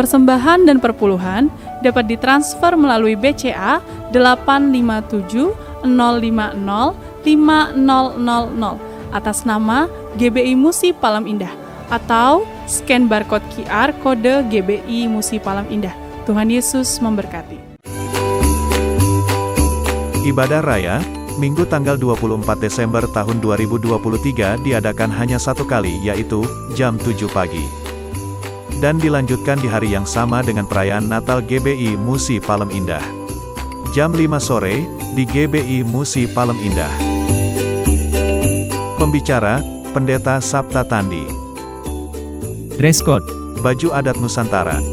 persembahan dan perpuluhan dapat ditransfer melalui BCA 857 050 5000 atas nama GBI Musi Palem Indah atau scan barcode QR kode GBI Musi Palem Indah. Tuhan Yesus memberkati. Ibadah Raya Minggu tanggal 24 Desember tahun 2023 diadakan hanya satu kali, yaitu jam 7 pagi. Dan dilanjutkan di hari yang sama dengan perayaan Natal GBI Musi Palem Indah. Jam 5 sore, di GBI Musi Palem Indah. Pembicara, Pendeta Sabta Tandi. Dress code, Baju adat Nusantara.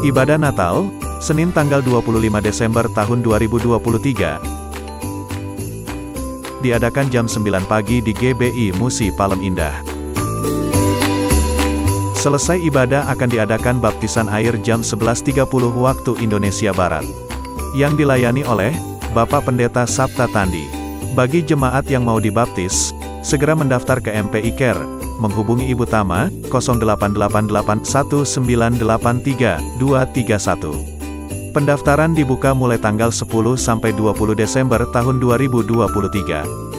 Ibadah Natal, Senin tanggal 25 Desember tahun 2023. Diadakan jam 9 pagi di GBI Musi Palem Indah. Selesai ibadah akan diadakan baptisan air jam 11.30 waktu Indonesia Barat. Yang dilayani oleh Bapak Pendeta Sabta Tandi. Bagi jemaat yang mau dibaptis, segera mendaftar ke MPI Care. Menghubungi Ibu Tama, 08881983-231. Pendaftaran dibuka mulai tanggal 10 sampai 20 Desember tahun 2023.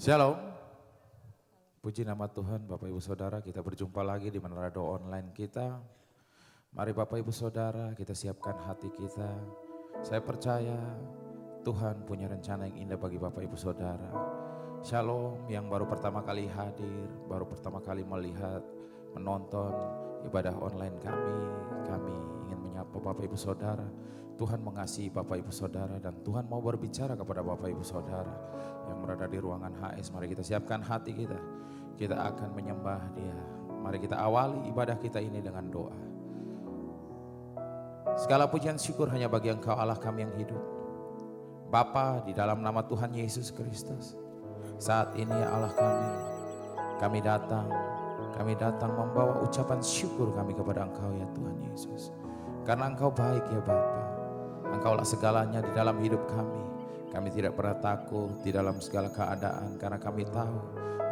Shalom, puji nama Tuhan. Bapak Ibu Saudara, kita berjumpa lagi di Menara Doa Online kita. Mari Bapak Ibu Saudara, kita siapkan hati kita. Saya percaya Tuhan punya rencana yang indah bagi Bapak Ibu Saudara. Shalom yang baru pertama kali hadir, baru pertama kali melihat, menonton ibadah online kami. Kami ingin menyapa Bapak Ibu Saudara. Tuhan mengasihi Bapak Ibu Saudara dan Tuhan mau berbicara kepada Bapak Ibu Saudara yang berada di ruangan HS. Mari kita siapkan hati kita. Kita akan menyembah Dia. Mari kita awali ibadah kita ini dengan doa. Segala pujian syukur hanya bagi Engkau Allah kami yang hidup. Bapa, di dalam nama Tuhan Yesus Kristus, saat ini ya Allah kami datang membawa ucapan syukur kami kepada Engkau ya Tuhan Yesus. Karena Engkau baik ya Bapa. Engkaulah segalanya di dalam hidup kami. Kami tidak pernah takut di dalam segala keadaan karena kami tahu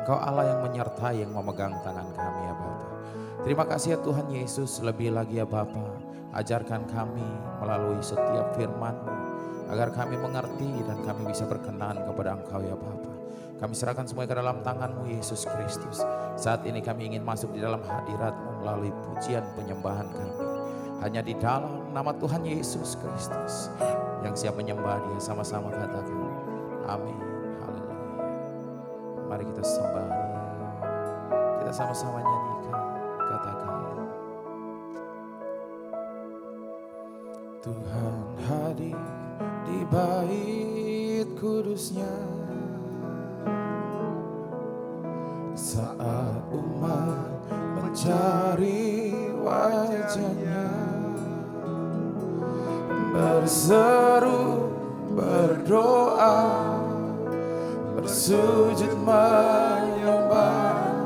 Engkau Allah yang menyertai, yang memegang tangan kami ya Bapa. Terima kasih ya Tuhan Yesus, lebih lagi ya Bapa, ajarkan kami melalui setiap firman-Mu agar kami mengerti dan kami bisa berkenan kepada Engkau ya Bapa. Kami serahkan semua ke dalam tangan-Mu Yesus Kristus. Saat ini kami ingin masuk di dalam hadirat-Mu melalui pujian penyembahan kami. Hanya di dalam nama Tuhan Yesus Kristus. Yang siap menyembah Dia sama-sama katakan amin, haleluya. Mari kita sembah Dia. Kita sama-sama nyanyikan, katakan Tuhan hadir di bait kudusnya saat umat mencari wajahnya, berseru, berdoa, bersujud menyembah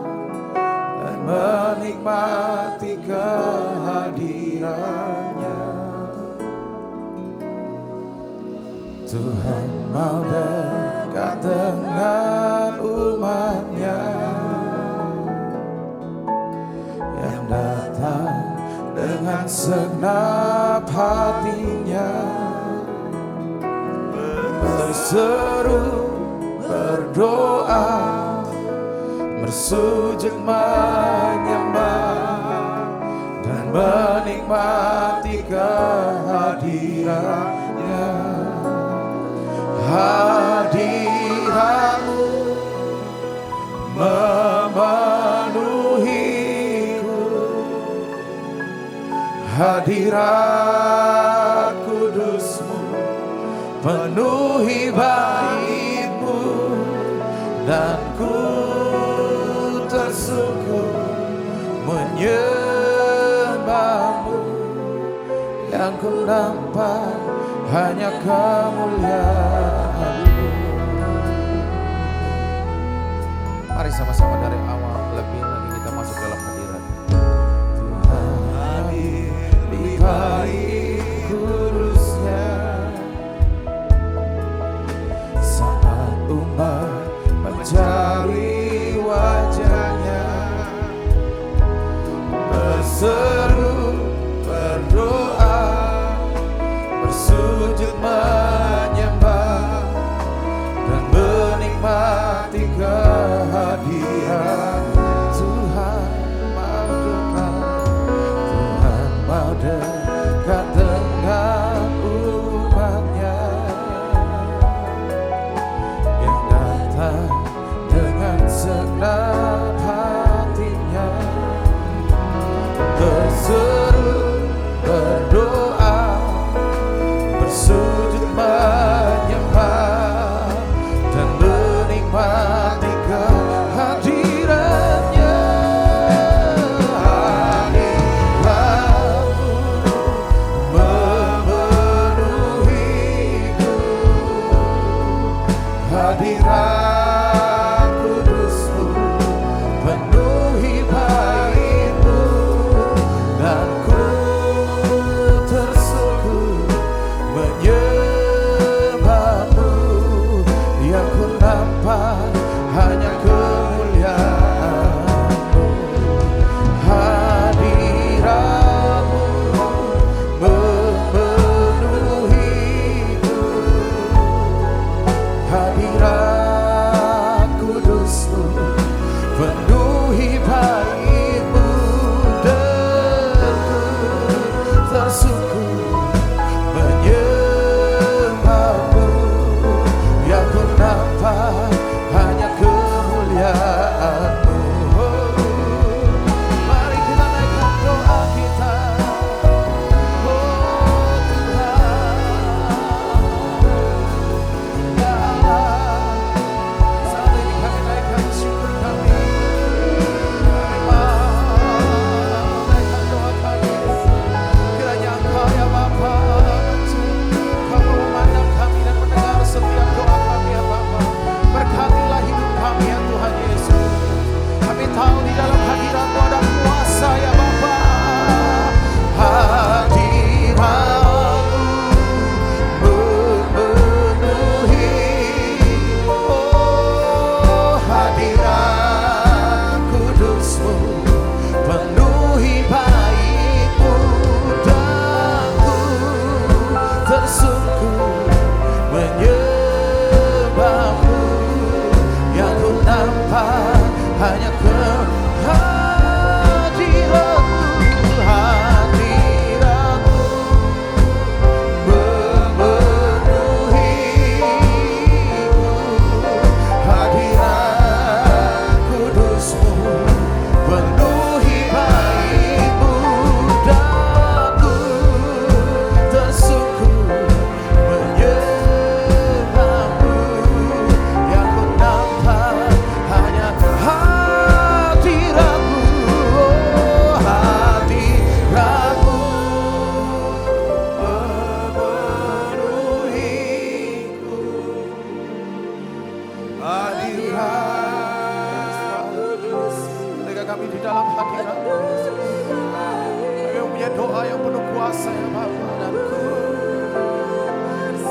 dan menikmati kehadirannya. Tuhan mau dekat dengan umatnya yang datang dengan segenap hatinya, berseru, berdoa, bersujud menyembah dan menikmati kehadirannya. Hadiratmu memenuhiku, hadirat kudusmu penuhi baitmu, dan ku tersungkur menyembahmu. Yang ku nampak hanya kemuliaan-Mu. Mari sama-sama dari awal lebih lagi kita masuk dalam hadirat Tuhan hadir di bait kudusnya saat umat mencari wajahnya, berseru, berdoa, bersujud menyembah dan menikmati kehadiran. Tuhan mau dekat, Tuhan mau dekat dengan umatnya yang datang dengan segenap hatinya, berseru, berdoa, bersujud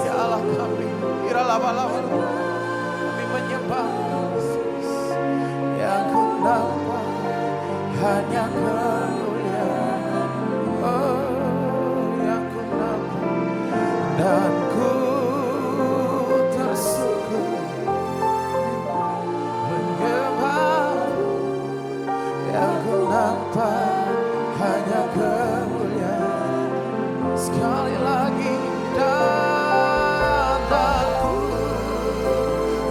Ya Allah kami, iralaba-laba, kami menyembah Yesus. Yang ku nampak hanya kemuliaan, yang ku nampak dan ku tersungkur menyembah. Yang ku nampak hanya kemuliaan, sekali lagi dan ku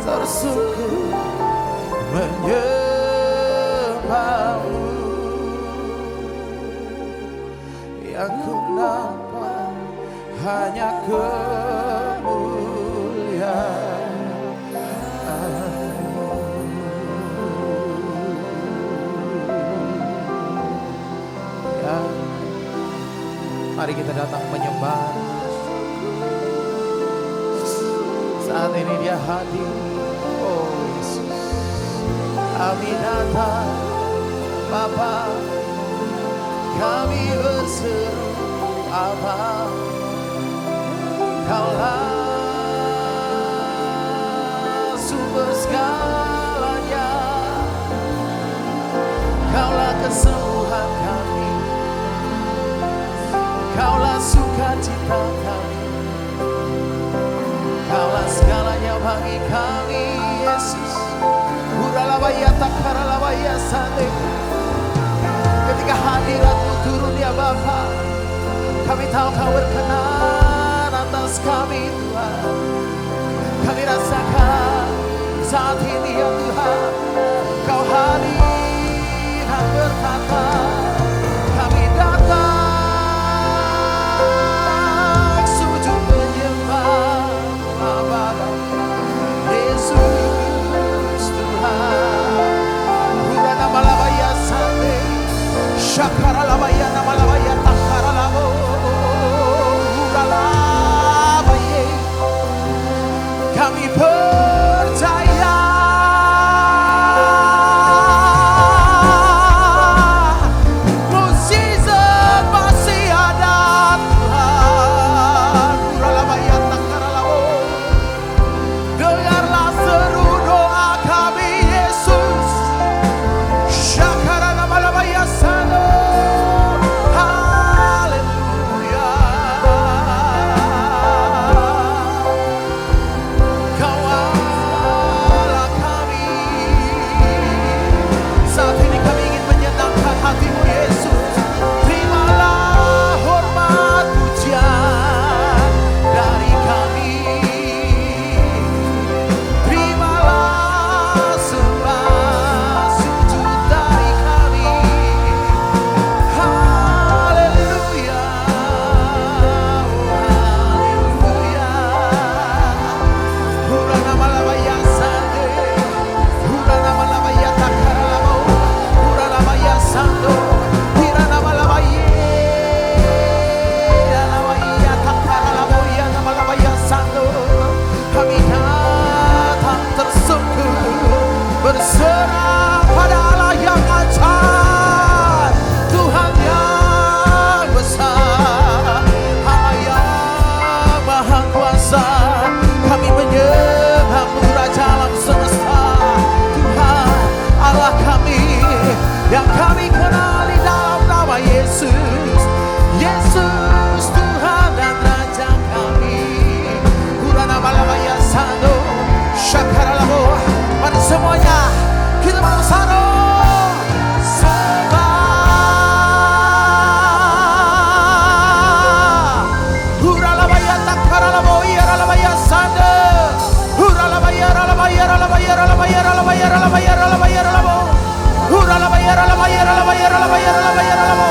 tersungkur menyembahmu. Yang ku nampak hanya kemuliaan. Ya, mari kita datang menyembah. Saat ini Dia hadir. Oh Yesus, kami datang Bapa, kami berseru Bapa, Kaulah sumber segalanya, Kaulah kesembuhan kami, Kaulah sukacita kami, Kaulah segalanya bagi kami Yesus. Uralabaya takaralabaya sande. Ketika hadirat-Mu turun ya Bapa, kami tahu Kau berkenan atas kami Tuhan. Kami rasakan saat ini ya Tuhan, Kau hadir dan berkata, kami datang sujud menyembah Bapa Yesus Tuhan. Udah nama labaya sande, syakara labaya nama labaya takara labo, udah labaya. Kami percaya mukjizat masih ada Tuhan. Uralabaya takaralabo. Dengarlah seru doa kami Yesus. Syakaralabalabaya sano. Haleluya. Kau Allah kami. Saat ini kami ingin menyenangkan hati-Mu Yesus. Terimalah hormat pujian dari kami. Terimalah sembah sujud dari kami. Haleluya. Haleluya. Hurana malabaya sande, hurana malabaya takaralabo, hurana malabaya sando, hirana malabaya, malabaya takaralabo, yana malabaya sando. Kami datang tersungkur berserah pada Allah yang ajaib, Tuhan yang besar, Allah yang maha kuasa. Kami menyembah-Mu Raja alam semesta, Tuhan Allah kami yang kami kenali dalam nama Yesus. Yesus Tuhan dan Raja kami. Urana malabaya sando, syakaralabo. Mari semuanya kita bersama sembah. Huralabaya takaralabo, yaralabaya sande. Huralabaya, ralabaya, ralabaya, ralabaya, ralabaya, ralabaya, ralabaya, ralabo. Huralabaya, ralabaya, ralabaya, ralabaya, ralabaya, ralabo.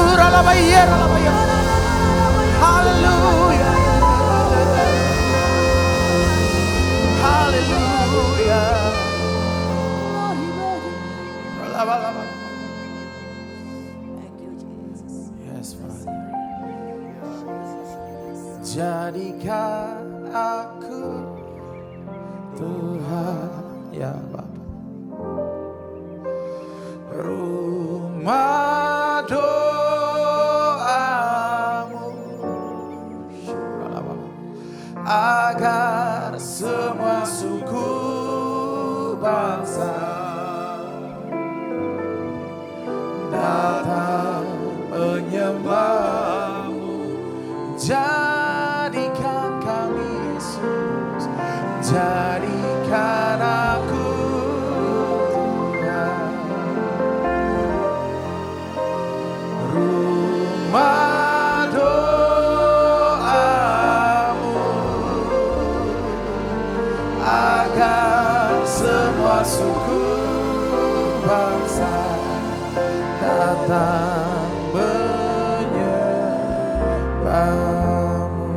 Huralabaya, ralabaya. Haleluya. Haleluya. Ralaba-laba. Yes, Father. Jadikan aku Tuhan ya Bapa, rumah doa agar semua suku bangsa datang menyembah-Mu. Jadikan kami Yesus, jadikan aku Tuhan. Rumah doa-Mu agar semua suku bangsa datang menyembah-Mu.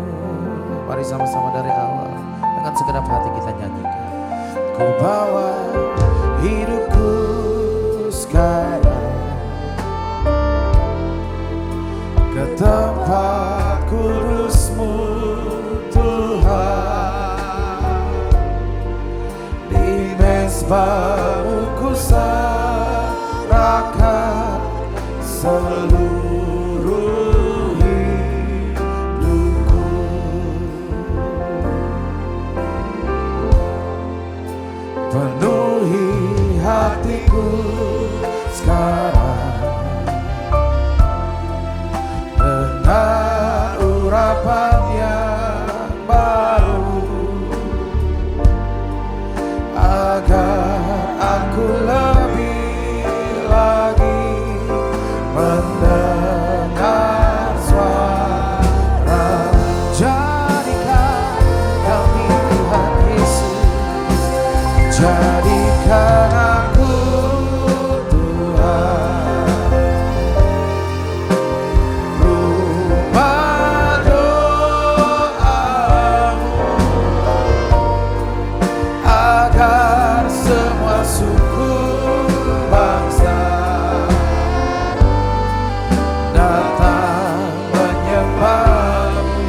Mari sama-sama dari awal dengan segenap hati kita nyanyikan. Ku bawa hidupku sekarang ke tempat kudus-Mu Tuhan. Di mezbah-Mu ku serahkan seluruh hidupku. Penuhi hatiku sekarang dengan urapan yang baru, agar aku lebih lagi mendengar suara. Jadikan kami Tuhan Yesus, jadikan aku Tuhan. Rumah doa-Mu agar semua suku bangsa datang menyembah-Mu.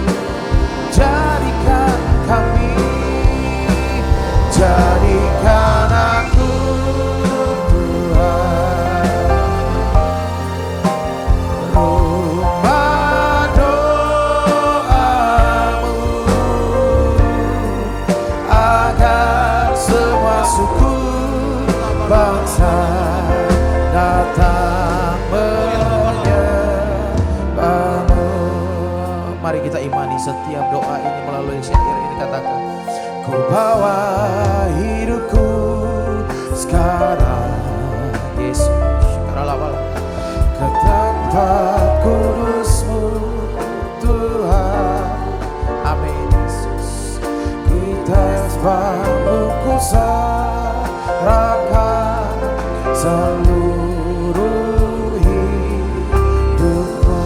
Jadikan kami, jadikan aku Tuhan. Rumah doa-Mu agar semua suku bangsa datang menyembah-Mu. Mari kita imani setiap doa ini melalui syair ini. Katakan, ku bawa hidupku sekarang Yesus, ke tempat kudus-Mu Tuhan. Amin Yesus. Kita sebab-Mu ku serahkan seluruh hidupku.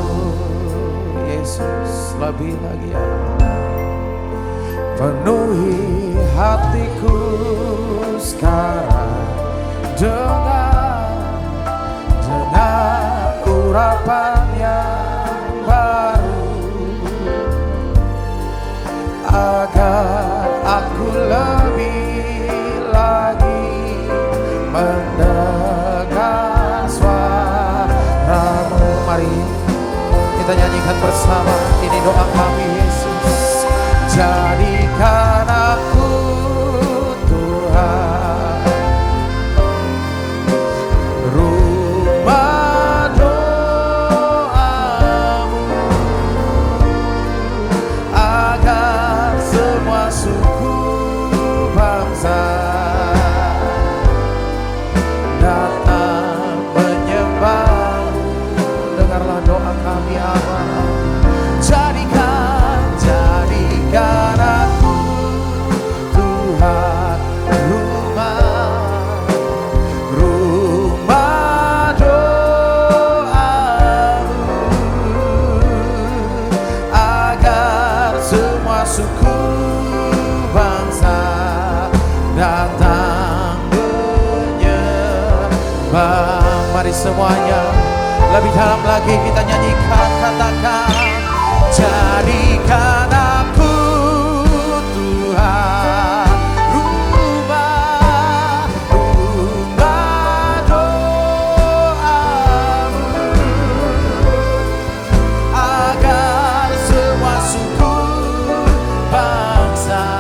Yesus, lebih lagi ya Allah. Penuhi hatiku sekarang dengan urapan yang baru, agar aku lebih lagi mendengar suara-Mu. Mari kita nyanyikan bersama, ini doa kami Yesus. Jadikan aku Tuhan. Rumah doa-Mu agar semua suku bangsa datang menyembah-Mu. Dengarlah doa kami Allah. Jadikan aku Tuhan, rumah doa-Mu agar semua suku bangsa datang menyembah. Mari semuanya lebih dalam lagi kita nyanyikan, katakan, jadikan aku Tuhan, rumah doa-Mu agar semua suku bangsa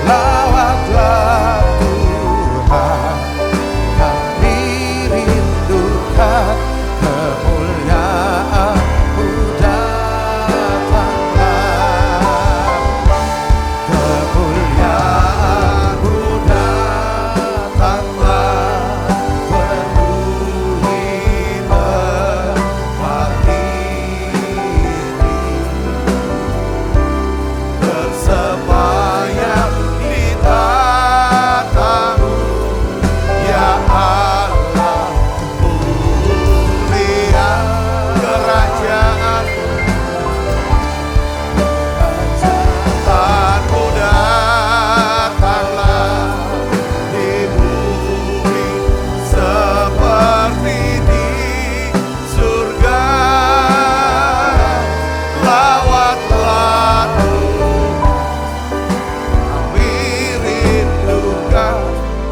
lawatlah Tuhan, kami rindukan kemuliaan-Mu datanglah, kemuliaan-Mu datanglah, penuhi tempat ini, bersemayam di tatamu, ya Allah, mulia kerajaan-Mu datanglah di bumi seperti di surga, lawatlah kami rindukan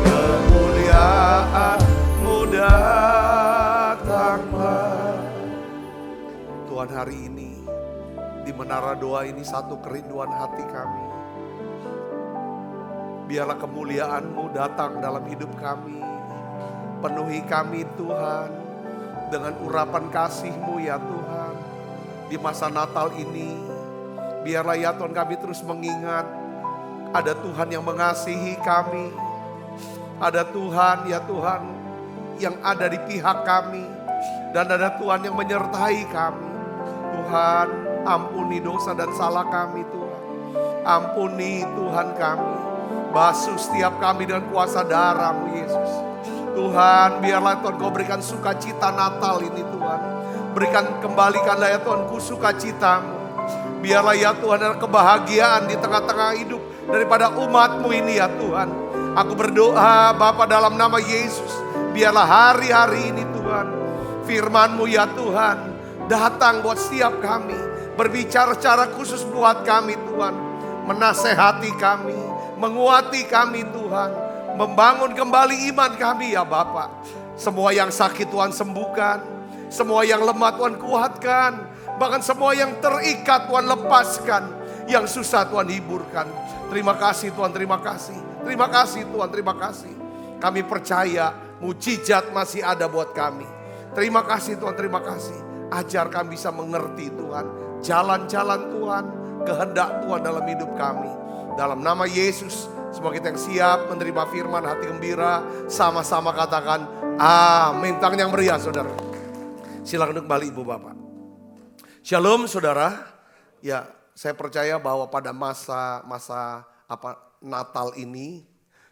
kemuliaan-Mu datanglah. Tuhan, hari ini di menara doa ini satu kerinduan hati kami. Biarlah kemuliaan-Mu datang dalam hidup kami. Penuhi kami Tuhan dengan urapan kasih-Mu ya Tuhan. Di masa Natal ini, biarlah ya Tuhan kami terus mengingat ada Tuhan yang mengasihi kami. Ada Tuhan ya Tuhan yang ada di pihak kami. Dan ada Tuhan yang menyertai kami. Tuhan, ampuni dosa dan salah kami Tuhan. Ampuni Tuhan kami. Basuh setiap kami dengan kuasa darah-Mu Yesus. Tuhan, biarlah Tuhan Kau berikan sukacita Natal ini Tuhan. Kembalikanlah ya Tuhan sukacita-Mu. Biarlah ya Tuhan ada kebahagiaan di tengah-tengah hidup daripada umat-Mu ini ya Tuhan. Aku berdoa Bapa dalam nama Yesus. Biarlah hari-hari ini Tuhan, firman-Mu ya Tuhan datang buat setiap kami. Berbicara secara khusus buat kami Tuhan. Menasehati kami, menguati kami Tuhan. Membangun kembali iman kami ya Bapa. Semua yang sakit Tuhan sembuhkan. Semua yang lemah Tuhan kuatkan. Bahkan semua yang terikat Tuhan lepaskan. Yang susah Tuhan hiburkan. Terima kasih Tuhan, terima kasih. Terima kasih Tuhan, terima kasih. Kami percaya mujizat masih ada buat kami. Terima kasih Tuhan, terima kasih. Ajar kami bisa mengerti Tuhan. Jalan-jalan Tuhan, kehendak Tuhan dalam hidup kami. Dalam nama Yesus, semua kita yang siap menerima firman, hati gembira, sama-sama katakan amin. Tangan yang meriah saudara. Silakan kembali Ibu Bapak. Shalom saudara. Ya, saya percaya bahwa pada masa Natal ini,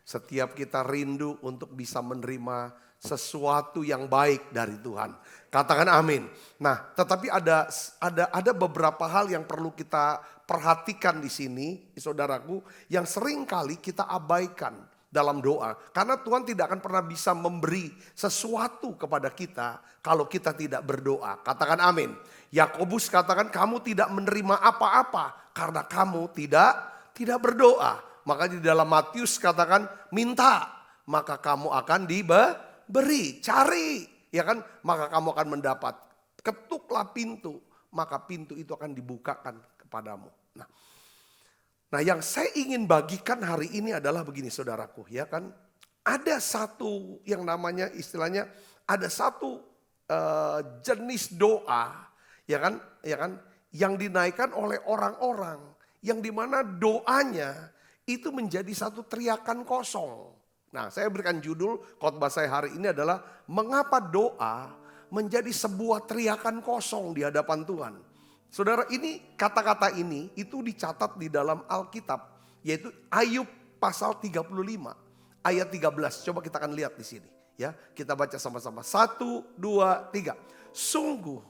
setiap kita rindu untuk bisa menerima sesuatu yang baik dari Tuhan. Katakan amin. Nah, tetapi ada beberapa hal yang perlu kita perhatikan di sini, saudaraku, yang sering kali kita abaikan dalam doa. Karena Tuhan tidak akan pernah bisa memberi sesuatu kepada kita kalau kita tidak berdoa. Katakan amin. Yakobus katakan kamu tidak menerima apa-apa karena kamu tidak berdoa. Makanya di dalam Matius katakan minta maka kamu akan diberi, cari ya kan, maka kamu akan mendapat. Ketuklah pintu, maka pintu itu akan dibukakan kepadamu. Nah, yang saya ingin bagikan hari ini adalah begini saudaraku, ya kan. Ada satu yang namanya istilahnya ada satu jenis doa, ya kan, yang dinaikkan oleh orang-orang yang dimana doanya itu menjadi satu teriakan kosong. Nah, saya berikan judul khotbah saya hari ini adalah mengapa doa menjadi sebuah teriakan kosong di hadapan Tuhan. Saudara, ini kata-kata ini itu dicatat di dalam Alkitab, yaitu Ayub pasal 35 ayat 13. Coba kita akan lihat di sini, ya. Kita baca sama-sama. 1 2 3. Sungguh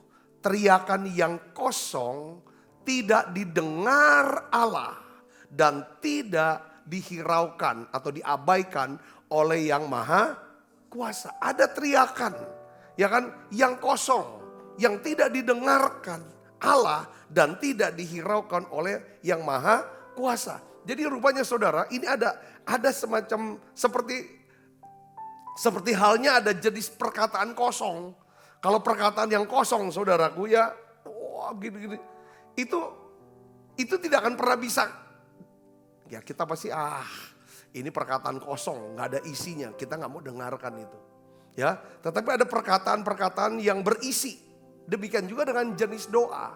teriakan yang kosong tidak didengar Allah dan tidak dihiraukan atau diabaikan oleh Yang Maha Kuasa. Ada teriakan, ya kan, yang kosong, yang tidak didengarkan Allah dan tidak dihiraukan oleh Yang Maha Kuasa. Jadi rupanya saudara, ini ada semacam seperti halnya ada jenis perkataan kosong. Kalau perkataan yang kosong saudaraku ya, wah gini-gini. Itu tidak akan pernah bisa Ya kita pasti ini perkataan kosong, nggak ada isinya. Kita nggak mau dengarkan itu. Ya, tetapi ada perkataan-perkataan yang berisi. Demikian juga dengan jenis doa.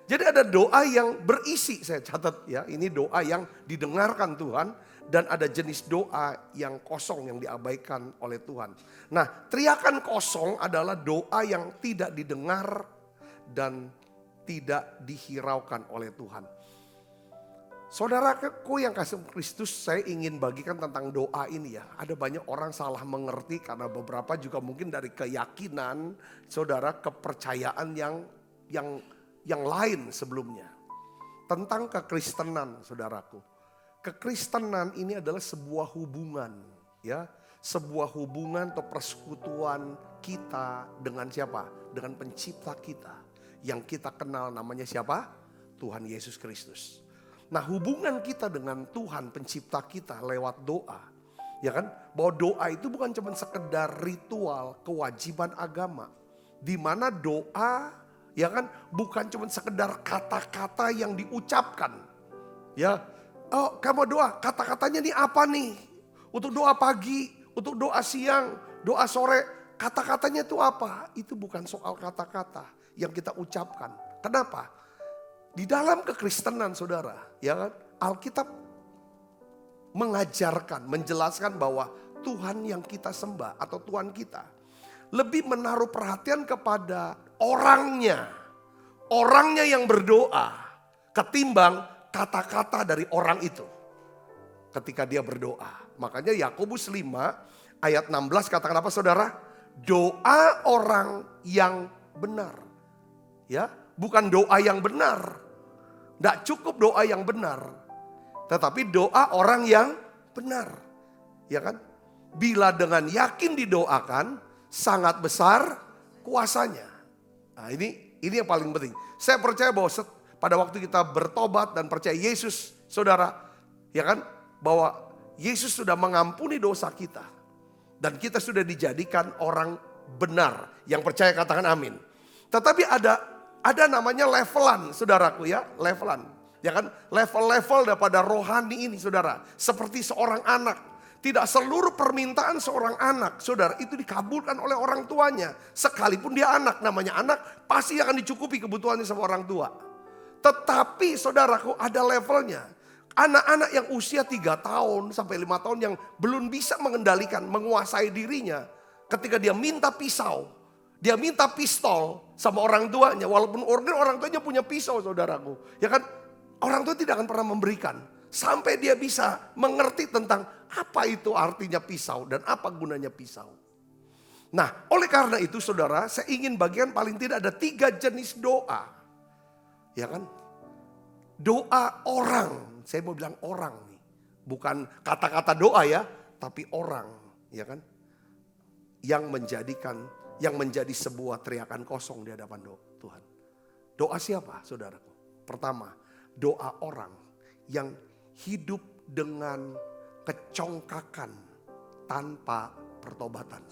Jadi ada doa yang berisi, saya catat ya. Ini doa yang didengarkan Tuhan. Dan ada jenis doa yang kosong yang diabaikan oleh Tuhan. Nah, teriakan kosong adalah doa yang tidak didengar dan tidak dihiraukan oleh Tuhan. Saudaraku yang kasih Kristus, saya ingin bagikan tentang doa ini ya. Ada banyak orang salah mengerti karena beberapa juga mungkin dari keyakinan, saudara, kepercayaan yang lain sebelumnya. Tentang kekristenan, saudaraku. Kekristenan ini adalah sebuah hubungan, ya, sebuah hubungan atau persekutuan kita dengan siapa? Dengan pencipta kita yang kita kenal namanya siapa? Tuhan Yesus Kristus. Nah, hubungan kita dengan Tuhan pencipta kita lewat doa, ya kan? Bahwa doa itu bukan cuma sekedar ritual, kewajiban agama, di mana doa, ya kan, bukan cuma sekedar kata-kata yang diucapkan, ya. Oh, kamu doa, kata-katanya nih apa nih? Untuk doa pagi, untuk doa siang, doa sore, kata-katanya itu apa? Itu bukan soal kata-kata yang kita ucapkan. Kenapa? Di dalam kekristenan, saudara, ya kan, Alkitab mengajarkan, menjelaskan bahwa Tuhan yang kita sembah atau Tuhan kita lebih menaruh perhatian kepada orangnya yang berdoa ketimbang kata-kata dari orang itu ketika dia berdoa. Makanya Yakobus 5 ayat 16 katakan apa, saudara? Doa orang yang benar. Ya, bukan doa yang benar. Tidak cukup doa yang benar. Tetapi doa orang yang benar. Ya kan? Bila dengan yakin didoakan, sangat besar kuasanya. Nah, ini yang paling penting. Saya percaya bahwa pada waktu kita bertobat dan percaya Yesus, saudara, ya kan, bahwa Yesus sudah mengampuni dosa kita. Dan kita sudah dijadikan orang benar. Yang percaya katakan amin. Tetapi ada namanya levelan, saudaraku ya, levelan. Ya kan, level-level daripada rohani ini, saudara. Seperti seorang anak. Tidak seluruh permintaan seorang anak, saudara, itu dikabulkan oleh orang tuanya. Sekalipun dia anak, namanya anak, pasti akan dicukupi kebutuhannya sama orang tua. Tetapi saudaraku ada levelnya. Anak-anak yang usia 3 tahun sampai 5 tahun yang belum bisa mengendalikan, menguasai dirinya. Ketika dia minta pisau, dia minta pistol sama orang tuanya. Walaupun orang tuanya punya pisau, saudaraku. Ya kan, orang tua tidak akan pernah memberikan. Sampai dia bisa mengerti tentang apa itu artinya pisau dan apa gunanya pisau. Nah, oleh karena itu saudara, saya ingin bagian paling tidak ada 3 jenis doa. Ya kan? Doa orang, saya mau bilang orang nih. Bukan kata-kata doa ya, tapi orang, ya kan? Yang menjadi sebuah teriakan kosong di hadapan Tuhan. Doa siapa, saudaraku? Pertama, doa orang yang hidup dengan kecongkakan tanpa pertobatan.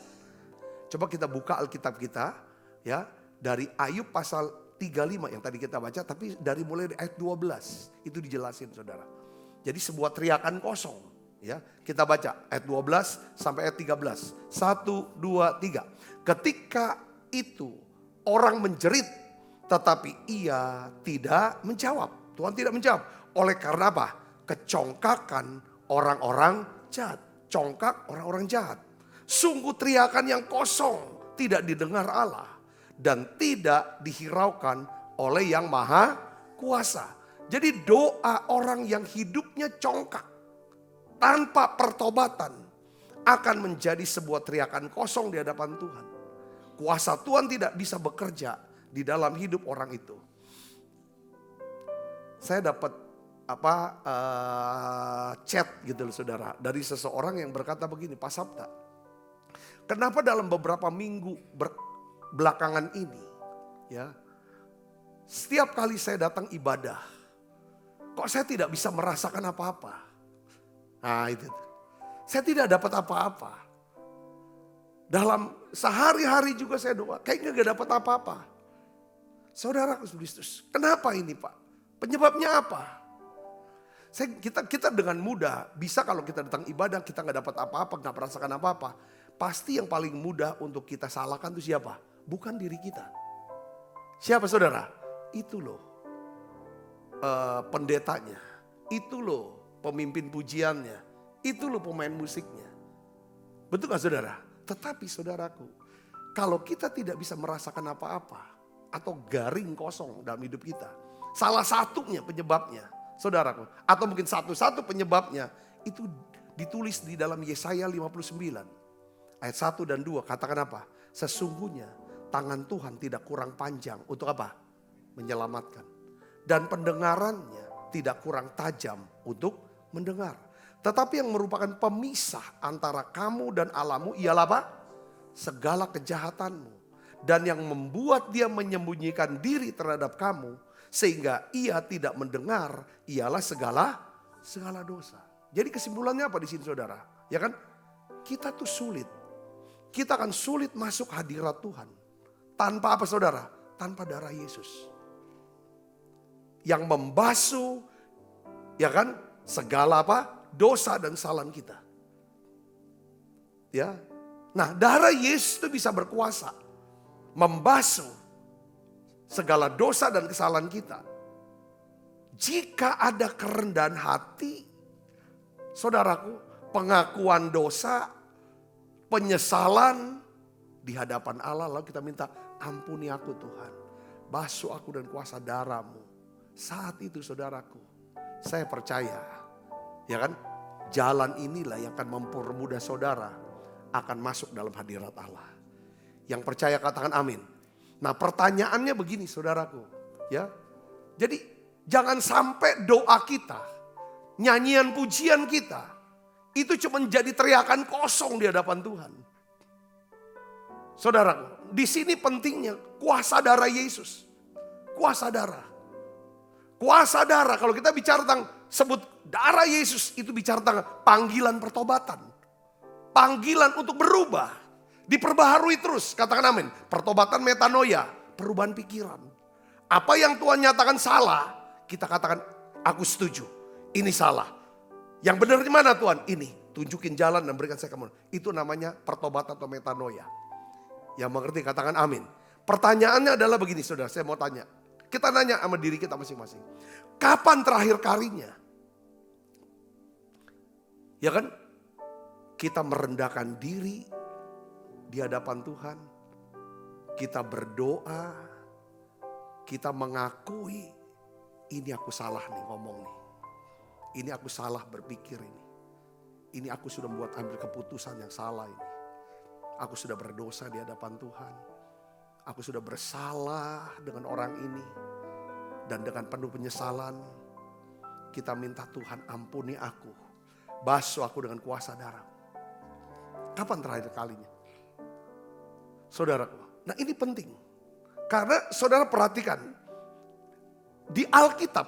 Coba kita buka Alkitab kita ya, dari Ayub pasal 35 yang tadi kita baca, tapi dari mulai ayat 12 itu dijelasin, saudara. Jadi sebuah teriakan kosong ya. Kita baca ayat 12 sampai ayat 13. 1 2 3. Ketika itu orang menjerit tetapi ia tidak menjawab. Tuhan tidak menjawab. Oleh karena apa? Kecongkakan orang-orang jahat. Congkak orang-orang jahat. Sungguh teriakan yang kosong, tidak didengar Allah. Dan tidak dihiraukan oleh yang maha kuasa. Jadi doa orang yang hidupnya congkak tanpa pertobatan akan menjadi sebuah teriakan kosong di hadapan Tuhan. Kuasa Tuhan tidak bisa bekerja di dalam hidup orang itu. Saya dapat chat gitu loh, saudara, dari seseorang yang berkata begini, Pak Sabta, kenapa dalam beberapa minggu belakangan ini ya, setiap kali saya datang ibadah kok saya tidak bisa merasakan apa-apa. Nah itu, saya tidak dapat apa-apa. Dalam sehari-hari juga saya doa, kayaknya gak dapat apa-apa. Saudara Kristus, kenapa ini Pak? Penyebabnya apa? Kita dengan mudah, bisa kalau kita datang ibadah, kita nggak dapat apa-apa, nggak merasakan apa-apa. Pasti yang paling mudah untuk kita salahkan itu siapa? Bukan diri kita. Siapa saudara? Itu loh pendetanya. Itu loh pemimpin pujiannya. Itu loh pemain musiknya. Betul gak saudara? Tetapi saudaraku, kalau kita tidak bisa merasakan apa-apa atau garing kosong dalam hidup kita, salah satunya penyebabnya, saudaraku, atau mungkin satu-satu penyebabnya itu ditulis di dalam Yesaya 59 ayat 1 dan 2. Katakan apa? Sesungguhnya tangan Tuhan tidak kurang panjang untuk apa? Menyelamatkan. Dan pendengarannya tidak kurang tajam untuk mendengar. Tetapi yang merupakan pemisah antara kamu dan Allahmu ialah apa? Segala kejahatanmu. Dan yang membuat dia menyembunyikan diri terhadap kamu sehingga ia tidak mendengar ialah segala dosa. Jadi kesimpulannya apa di sini saudara? Ya kan? Kita tuh sulit. Kita akan sulit masuk hadirat Tuhan. Tanpa apa saudara? Tanpa darah Yesus. Yang membasuh, ya kan? Segala apa? Dosa dan kesalahan kita. Ya. Nah, darah Yesus itu bisa berkuasa membasuh segala dosa dan kesalahan kita. Jika ada kerendahan hati, saudaraku, pengakuan dosa, penyesalan di hadapan Allah, lalu kita minta, ampuni aku Tuhan, basuh aku dan kuasa darah-Mu. Saat itu saudaraku, saya percaya, ya kan, jalan inilah yang akan mempermudah saudara akan masuk dalam hadirat Allah. Yang percaya katakan amin. Nah, pertanyaannya begini saudaraku, ya. Jadi jangan sampai doa kita, nyanyian pujian kita itu cuma jadi teriakan kosong di hadapan Tuhan. Saudaraku, di sini pentingnya kuasa darah Yesus. Kuasa darah. Kuasa darah, kalau kita bicara tentang sebut darah Yesus, itu bicara tentang panggilan pertobatan. Panggilan untuk berubah. Diperbaharui terus, katakan amin. Pertobatan metanoia, perubahan pikiran. Apa yang Tuhan nyatakan salah, kita katakan aku setuju. Ini salah. Yang benar di mana Tuhan? Ini, tunjukin jalan dan berikan saya kemuliaan. Itu namanya pertobatan atau metanoia. Yang mengerti katakan amin. Pertanyaannya adalah begini saudara, saya mau tanya. Kita nanya sama diri kita masing-masing. Kapan terakhir kalinya? Ya kan? Kita merendahkan diri di hadapan Tuhan. Kita berdoa. Kita mengakui. Ini aku salah nih ngomong nih. Ini aku salah berpikir ini. Ini aku sudah membuat ambil keputusan yang salah ini. Aku sudah berdosa di hadapan Tuhan. Aku sudah bersalah dengan orang ini. Dan dengan penuh penyesalan, kita minta Tuhan ampuni aku. Basuh aku dengan kuasa darah. Kapan terakhir kalinya? Saudaraku, nah ini penting. Karena saudara perhatikan, di Alkitab,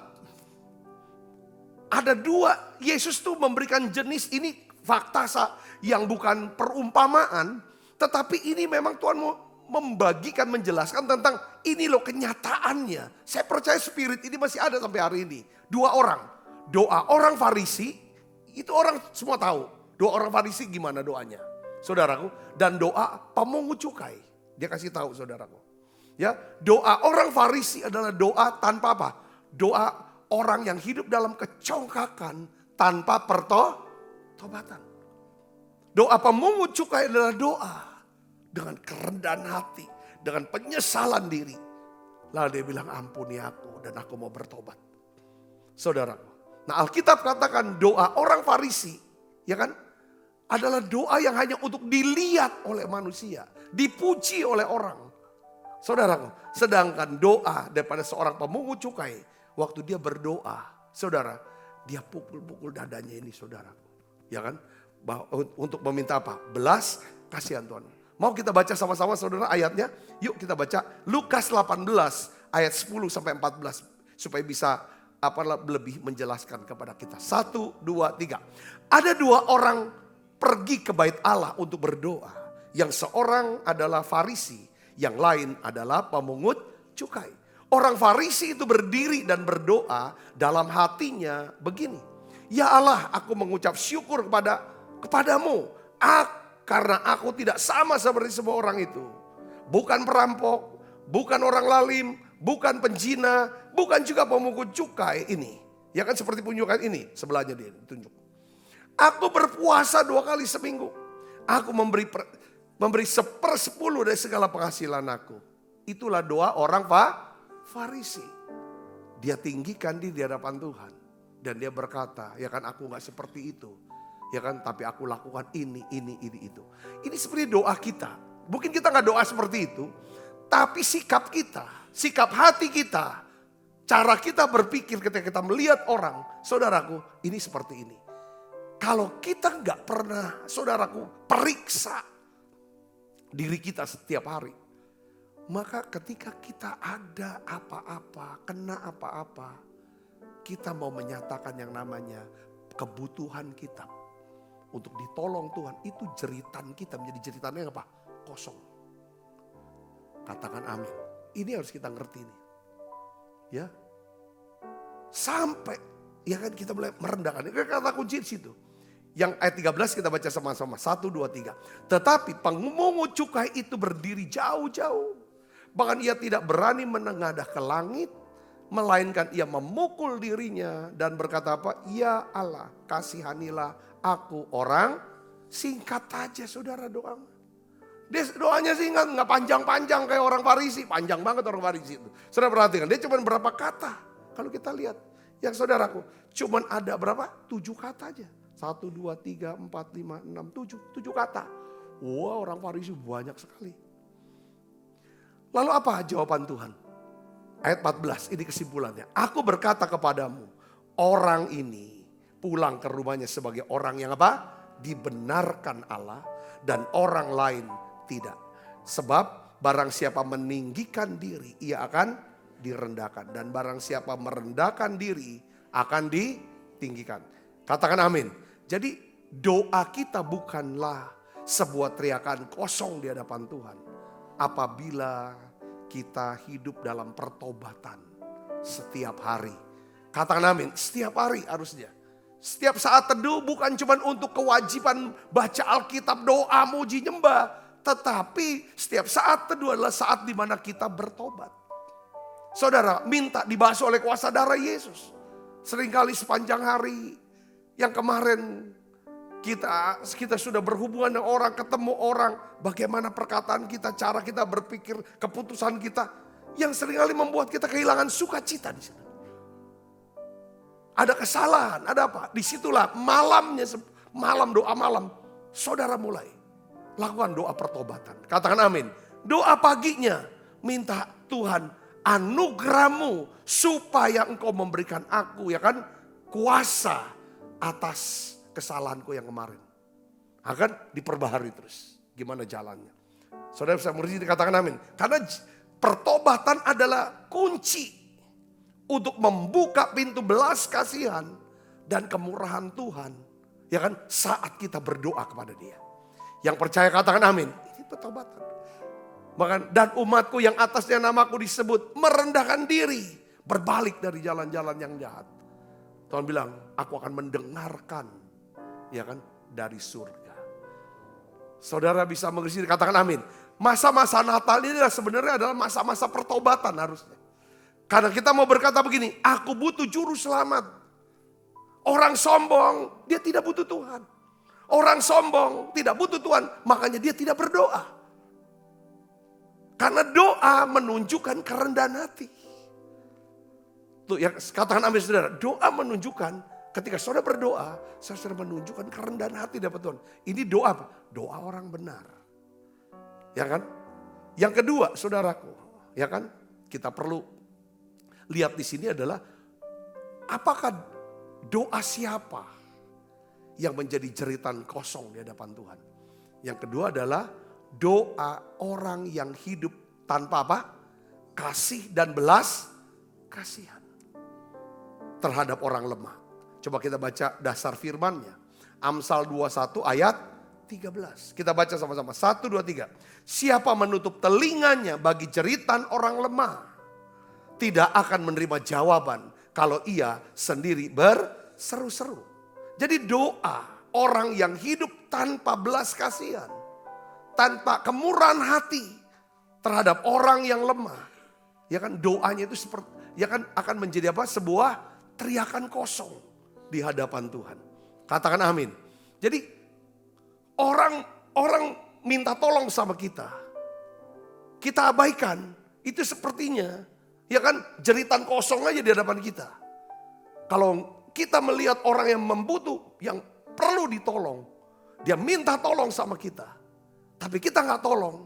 ada dua, Yesus tuh memberikan jenis ini fakta yang bukan perumpamaan. Tetapi ini memang Tuhan mau membagikan, menjelaskan tentang ini loh kenyataannya. Saya percaya spirit ini masih ada sampai hari ini. Dua orang, doa orang Farisi, itu orang semua tahu. Doa orang Farisi gimana doanya, saudaraku. Dan doa pemungut cukai, dia kasih tahu saudaraku. Ya, doa orang Farisi adalah doa tanpa apa? Doa orang yang hidup dalam kecongkakan tanpa pertobatan. Doa pemungut cukai adalah doa dengan kerendahan hati, dengan penyesalan diri. Lalu dia bilang ampuni aku dan aku mau bertobat. Saudaraku. Nah Alkitab katakan doa orang Farisi, ya kan? Adalah doa yang hanya untuk dilihat oleh manusia. Dipuji oleh orang. Saudaraku. Sedangkan doa daripada seorang pemungut cukai. Waktu dia berdoa, saudara. Dia pukul-pukul dadanya ini saudaraku. Ya kan? Untuk meminta apa? Belas kasihan Tuhan. Mau kita baca sama-sama saudara ayatnya? Yuk kita baca Lukas 18 ayat 10 sampai 14 supaya bisa lebih menjelaskan kepada kita. 1, 2, 3. Ada dua orang pergi ke bait Allah untuk berdoa. Yang seorang adalah Farisi, yang lain adalah pemungut cukai. Orang Farisi itu berdiri dan berdoa dalam hatinya begini. Ya Allah, aku mengucap syukur kepadamu. Karena aku tidak sama seperti semua orang itu. Bukan perampok, bukan orang lalim, bukan penjina, bukan juga pemungut cukai ini. Ya kan seperti punjukan ini, sebelahnya dia tunjuk. Aku berpuasa 2 kali seminggu. Aku memberi 1/10 dari segala penghasilan aku. Itulah doa orang Farisi. Dia tinggikan diri di hadapan Tuhan. Dan dia berkata, ya kan aku gak seperti itu. Ya kan, tapi aku lakukan ini, itu. Ini seperti doa kita. Mungkin kita gak doa seperti itu. Tapi sikap kita, sikap hati kita, cara kita berpikir ketika kita melihat orang, saudaraku, ini seperti ini. Kalau kita gak pernah, saudaraku, periksa diri kita setiap hari. Maka ketika kita ada apa-apa, kena apa-apa, kita mau menyatakan yang namanya kebutuhan kita untuk ditolong Tuhan. Itu jeritan kita menjadi jeritannya apa? Kosong. Katakan amin. Ini harus kita ngerti nih. Ya. Sampai ya kan kita mulai merendahkan. Ini kata kunci di situ. Yang ayat 13 kita baca sama-sama. 1, 2, 3. Tetapi pemungut cukai itu berdiri jauh-jauh. Bahkan ia tidak berani menengadah ke langit. Melainkan ia memukul dirinya dan berkata apa? Ya Allah, kasihanilah aku orang. Singkat aja saudara doa. Dia doanya singkat, nggak panjang-panjang kayak orang Farisi. Panjang banget orang Farisi itu. Saudara perhatikan, dia cuma berapa kata. Kalau kita lihat, yang saudaraku, cuma ada berapa? 7 kata aja. 1, 2, 3, 4, 5, 6, 7 kata. Wah, orang Farisi banyak sekali. Lalu apa jawaban Tuhan? Ayat 14, ini kesimpulannya. Aku berkata kepadamu, orang ini pulang ke rumahnya sebagai orang yang apa? Dibenarkan Allah dan orang lain tidak. Sebab barang siapa meninggikan diri, ia akan direndahkan. Dan barang siapa merendahkan diri, akan ditinggikan. Katakan amin. Jadi doa kita bukanlah sebuah teriakan kosong di hadapan Tuhan. Apabila kita hidup dalam pertobatan setiap hari. Katakan amin, setiap hari harusnya. Setiap saat teduh bukan cuma untuk kewajiban baca Alkitab, doa, muji, nyembah. Tetapi setiap saat teduh adalah saat di mana kita bertobat. Saudara, minta dibasuh oleh kuasa darah Yesus. Seringkali sepanjang hari yang kemarin kita sudah berhubungan dengan orang, ketemu orang, bagaimana perkataan kita, cara kita berpikir, keputusan kita yang seringkali membuat kita kehilangan sukacita di sana. Ada kesalahan, ada apa? Disitulah malamnya, malam doa malam, saudara mulai lakukan doa pertobatan. Katakan amin. Doa paginya, minta Tuhan anugerahmu supaya engkau memberikan aku ya kan kuasa atas kesalahanku yang kemarin. Akan diperbaharui terus. Gimana jalannya. Saudara bisa mengerti, katakan amin. Karena pertobatan adalah kunci untuk membuka pintu belas kasihan dan kemurahan Tuhan. Ya kan, saat kita berdoa kepada Dia. Yang percaya katakan amin. Ini pertobatan. Bahkan dan umatku yang atasnya namaku disebut merendahkan diri, berbalik dari jalan-jalan yang jahat. Tuhan bilang, aku akan mendengarkan, ya kan, dari surga. Saudara bisa mengerti, katakan amin. Masa-masa Natal ini sebenarnya adalah masa-masa pertobatan harusnya. Karena kita mau berkata begini, aku butuh juru selamat. Orang sombong, dia tidak butuh Tuhan. Orang sombong tidak butuh Tuhan, makanya dia tidak berdoa. Karena doa menunjukkan kerendahan hati. Tuh ya, katakan amin saudara, doa menunjukkan ketika saudara berdoa, saudara menunjukkan kerendahan hati dapat Tuhan. Ini doa apa? Doa orang benar. Ya kan? Yang kedua saudaraku, ya kan? Kita perlu lihat di sini adalah apakah doa siapa yang menjadi jeritan kosong di hadapan Tuhan. Yang kedua adalah doa orang yang hidup tanpa apa? Kasih dan belas kasihan terhadap orang lemah. Coba kita baca dasar firman-Nya. Amsal 21 ayat 13. Kita baca sama-sama. 1, 2, 3. Siapa menutup telinganya bagi jeritan orang lemah, tidak akan menerima jawaban kalau ia sendiri berseru-seru. Jadi doa orang yang hidup tanpa belas kasihan, tanpa kemurahan hati terhadap orang yang lemah, ya kan, doanya itu seperti, ya kan, akan menjadi apa? Sebuah teriakan kosong di hadapan Tuhan. Katakan amin. Jadi orang minta tolong sama kita abaikan, itu sepertinya, ya kan, jeritan kosong aja di hadapan kita. Kalau kita melihat orang yang yang perlu ditolong, dia minta tolong sama kita, tapi kita nggak tolong,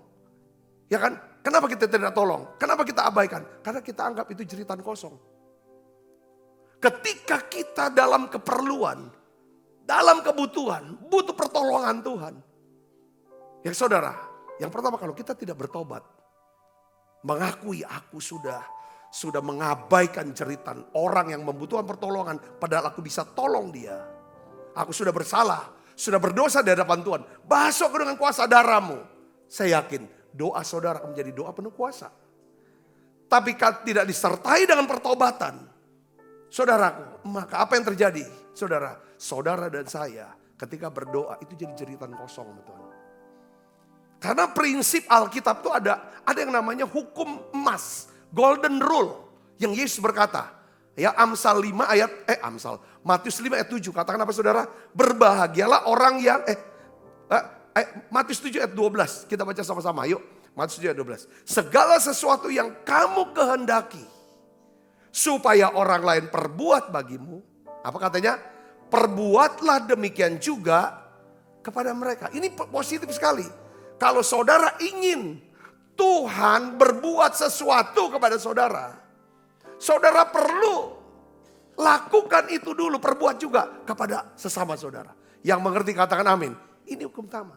ya kan? Kenapa kita tidak tolong? Kenapa kita abaikan? Karena kita anggap itu jeritan kosong. Ketika kita dalam keperluan, dalam kebutuhan, butuh pertolongan Tuhan, ya saudara, yang pertama, kalau kita tidak bertobat, mengakui aku sudah mengabaikan jeritan orang yang membutuhkan pertolongan, padahal aku bisa tolong dia. Aku sudah bersalah, sudah berdosa di hadapan Tuhan. Basuh aku dengan kuasa darahmu. Saya yakin doa saudara akan menjadi doa penuh kuasa. Tapi kalau tidak disertai dengan pertobatan, saudaraku, maka apa yang terjadi? Saudara dan saya ketika berdoa itu jadi jeritan kosong, Tuhan. Karena prinsip Alkitab itu ada yang namanya hukum emas, golden rule, yang Yesus berkata, ya, Matius 5 ayat 7, katakan apa saudara? Berbahagialah orang yang Matius 7 ayat 12, kita baca sama-sama, yuk. Matius 7 ayat 12. Segala sesuatu yang kamu kehendaki supaya orang lain perbuat bagimu, apa katanya? Perbuatlah demikian juga kepada mereka. Ini positif sekali. Kalau saudara ingin Tuhan berbuat sesuatu kepada saudara, saudara perlu lakukan itu dulu, perbuat juga kepada sesama saudara. Yang mengerti katakan amin. Ini hukum utama.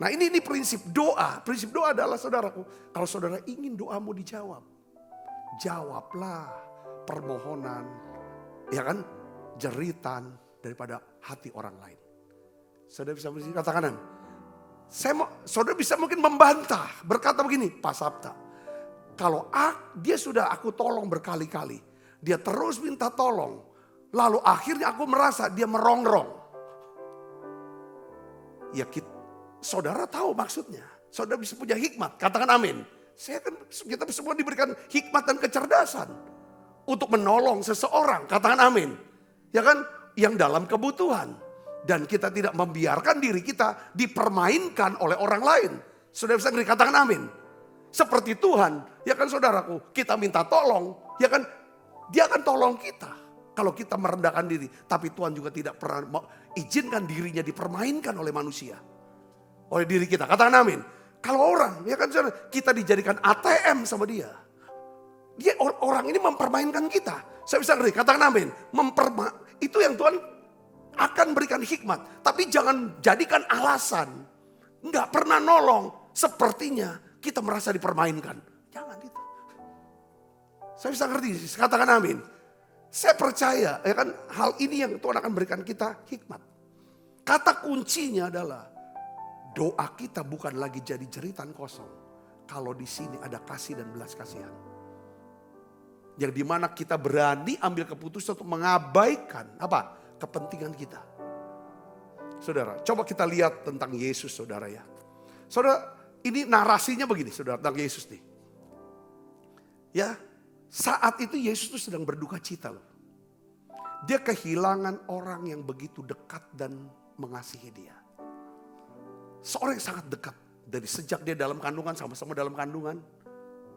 Nah ini prinsip doa. Prinsip doa adalah saudaraku, kalau saudara ingin doamu dijawab, jawablah permohonan, ya kan, jeritan daripada hati orang lain. Saudara bisa katakan amin. Saudara bisa mungkin membantah, berkata begini, Pak Sabta, kalau dia sudah aku tolong berkali-kali, dia terus minta tolong, lalu akhirnya aku merasa dia merongrong. Ya saudara tahu maksudnya, saudara bisa punya hikmat, katakan amin. Kita semua diberikan hikmat dan kecerdasan untuk menolong seseorang, katakan amin. Ya kan, yang dalam kebutuhan. Dan kita tidak membiarkan diri kita dipermainkan oleh orang lain. Saudara bisa katakan amin. Seperti Tuhan, ya kan saudaraku, kita minta tolong, ya kan, dia akan tolong kita. Kalau kita merendahkan diri, tapi Tuhan juga tidak pernah izinkan dirinya dipermainkan oleh manusia. Oleh diri kita, katakan amin. Kalau orang, ya kan saudara, kita dijadikan ATM sama dia. Orang ini mempermainkan kita. Saya bisa ngerti, katakan amin. Itu yang Tuhan akan berikan hikmat. Tapi jangan jadikan alasan. Enggak pernah nolong. Sepertinya kita merasa dipermainkan. Jangan itu. Saya bisa ngerti, katakan amin. Saya percaya, ya kan, hal ini yang Tuhan akan berikan kita hikmat. Kata kuncinya adalah doa kita bukan lagi jadi jeritan kosong. Kalau di sini ada kasih dan belas kasihan. Yang dimana kita berani ambil keputusan untuk mengabaikan apa? Kepentingan kita. Saudara, coba kita lihat tentang Yesus, saudara ya. Saudara, ini narasinya begini, saudara, tentang Yesus nih. Ya, saat itu Yesus itu sedang berduka cita loh. Dia kehilangan orang yang begitu dekat dan mengasihi dia. Seorang yang sangat dekat. Dari sejak dia dalam kandungan, sama-sama dalam kandungan.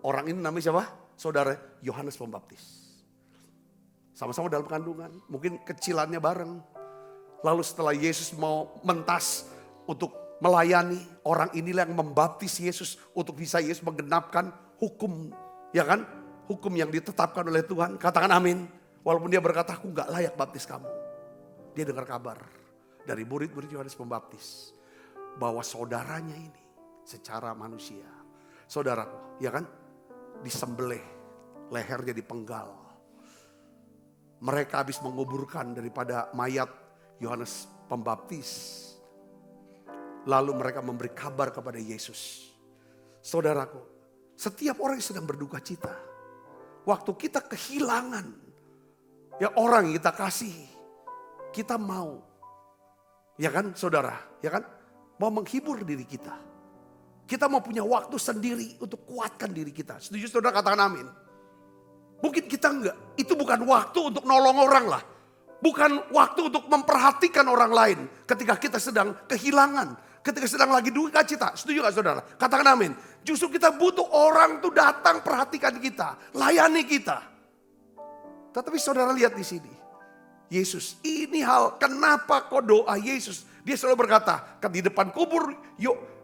Orang ini namanya siapa? Saudara, Yohanes Pembaptis. Sama-sama dalam kandungan, mungkin kecilannya bareng. Lalu setelah Yesus mau mentas untuk melayani, orang inilah yang membaptis Yesus untuk bisa Yesus menggenapkan hukum, ya kan? Hukum yang ditetapkan oleh Tuhan. Katakan amin. Walaupun dia berkata, aku gak layak baptis kamu. Dia dengar kabar dari murid-murid Yohanes Pembaptis bahwa saudaranya ini secara manusia, saudaraku, ya kan? Disembelih, lehernya dipenggal. Mereka habis menguburkan daripada mayat Yohanes Pembaptis. Lalu mereka memberi kabar kepada Yesus. Saudaraku, setiap orang yang sedang berduka cita, waktu kita kehilangan ya orang yang kita kasih, kita mau Ya kan saudara, ya kan? Mau menghibur diri kita. Kita mau punya waktu sendiri untuk kuatkan diri kita. Setuju saudara, katakan amin. Mungkin kita enggak, itu bukan waktu untuk nolong orang lah. Bukan waktu untuk memperhatikan orang lain ketika kita sedang kehilangan. Ketika sedang lagi duka cita. Setuju gak saudara? Katakan amin. Justru kita butuh orang tuh datang perhatikan kita. Layani kita. Tetapi saudara lihat di sini. Yesus, ini hal kenapa kau doa Yesus. Dia selalu berkata, di depan kubur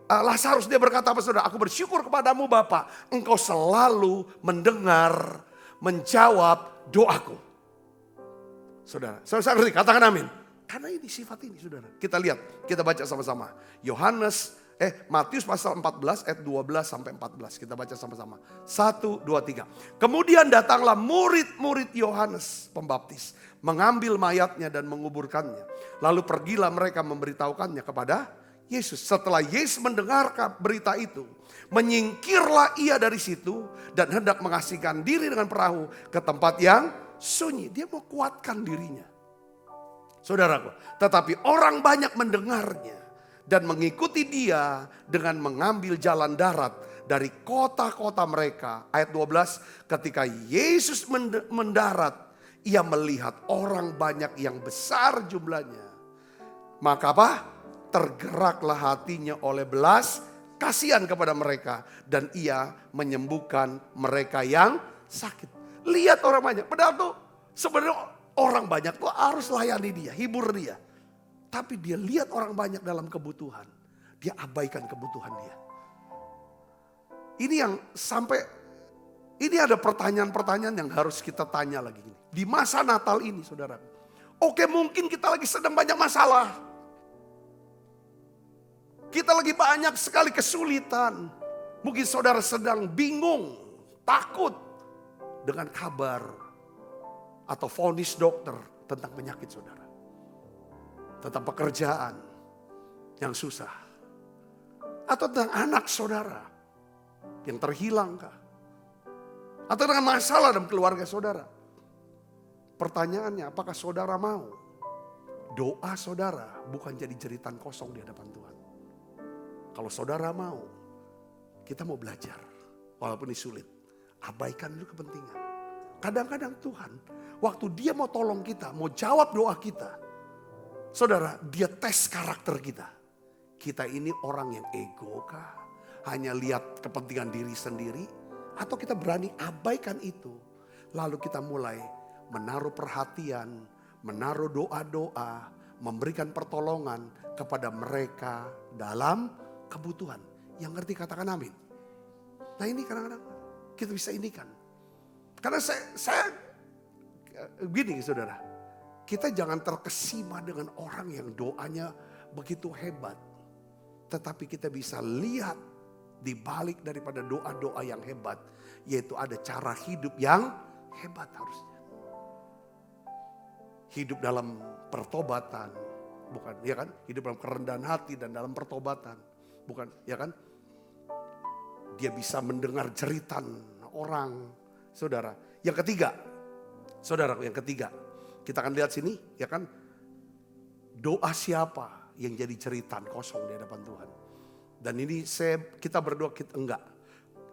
Lazarus dia berkata apa saudara? Aku bersyukur kepadamu Bapa. Engkau selalu mendengar, menjawab doaku. Saudara, saya ngerti, katakan amin. Karena ini sifat ini saudara. Kita lihat, kita baca sama-sama. Matius pasal 14 ayat 12 sampai 14. Kita baca sama-sama. 1, 2, 3. Kemudian datanglah murid-murid Yohanes Pembaptis. Mengambil mayatnya dan menguburkannya. Lalu pergilah mereka memberitahukannya kepada Yesus. Setelah Yesus mendengar berita itu, menyingkirlah ia dari situ dan hendak mengasingkan diri dengan perahu ke tempat yang sunyi. Dia mau kuatkan dirinya. Saudaraku, tetapi orang banyak mendengarnya dan mengikuti dia dengan mengambil jalan darat dari kota-kota mereka. Ayat 12, ketika Yesus mendarat, ia melihat orang banyak yang besar jumlahnya. Maka apa? Tergeraklah hatinya oleh belas kasihan kepada mereka. Dan ia menyembuhkan mereka yang sakit. Lihat orang banyak. Padahal tuh sebenarnya orang banyak tuh harus layani dia, hibur dia. Tapi dia lihat orang banyak dalam kebutuhan. Dia abaikan kebutuhan dia. Ini yang ini ada pertanyaan-pertanyaan yang harus kita tanya lagi. Di masa Natal ini saudara. Oke, mungkin kita lagi sedang banyak masalah. Kita lagi banyak sekali kesulitan. Mungkin saudara sedang bingung, takut dengan kabar atau vonis dokter tentang penyakit saudara. Tentang pekerjaan yang susah. Atau tentang anak saudara yang terhilang kah? Atau dengan masalah dalam keluarga saudara. Pertanyaannya, apakah saudara mau doa saudara bukan jadi jeritan kosong di hadapan Tuhan? Kalau saudara mau, kita mau belajar. Walaupun ini sulit, abaikan dulu kepentingan. Kadang-kadang Tuhan, waktu dia mau tolong kita, mau jawab doa kita. Saudara, dia tes karakter kita. Kita ini orang yang ego kah? Hanya lihat kepentingan diri sendiri? Atau kita berani abaikan itu? Lalu kita mulai menaruh perhatian, menaruh doa-doa, memberikan pertolongan kepada mereka dalam kebutuhan. Yang ngerti katakan amin. Nah ini kadang-kadang kita bisa indikan. Karena saya gini saudara. Kita jangan terkesima dengan orang yang doanya begitu hebat. Tetapi kita bisa lihat di balik daripada doa-doa yang hebat. Yaitu ada cara hidup yang hebat harusnya. Hidup dalam pertobatan. Bukan, ya kan? Hidup dalam kerendahan hati dan dalam pertobatan. Bukan, ya kan? Dia bisa mendengar jeritan orang. Saudara, yang ketiga. Saudara, yang ketiga. Kita akan lihat sini, ya kan? Doa siapa yang jadi jeritan kosong di hadapan Tuhan. Dan ini kita berdoa, enggak.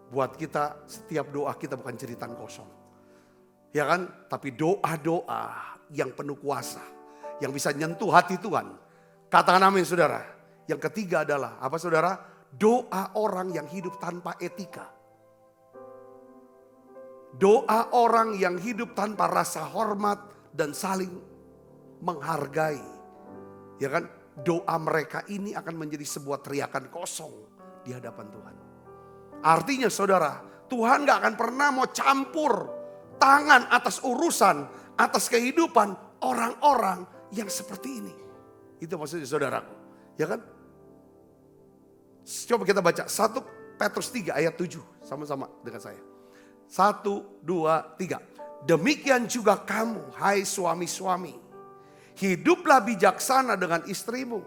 Buat kita, setiap doa kita bukan jeritan kosong. Ya kan? Tapi doa-doa yang penuh kuasa. Yang bisa nyentuh hati Tuhan. Katakan amin saudara. Yang ketiga adalah, apa saudara? Doa orang yang hidup tanpa etika. Doa orang yang hidup tanpa rasa hormat dan saling menghargai. Ya kan? Doa mereka ini akan menjadi sebuah teriakan kosong di hadapan Tuhan. Artinya saudara, Tuhan gak akan pernah mau campur tangan atas urusan, atas kehidupan orang-orang yang seperti ini. Itu maksudnya saudaraku. Ya kan? Coba kita baca 1 Petrus 3 ayat 7. Sama-sama dengan saya. 1, 2, 3. Demikian juga kamu, hai suami-suami. Hiduplah bijaksana dengan istrimu.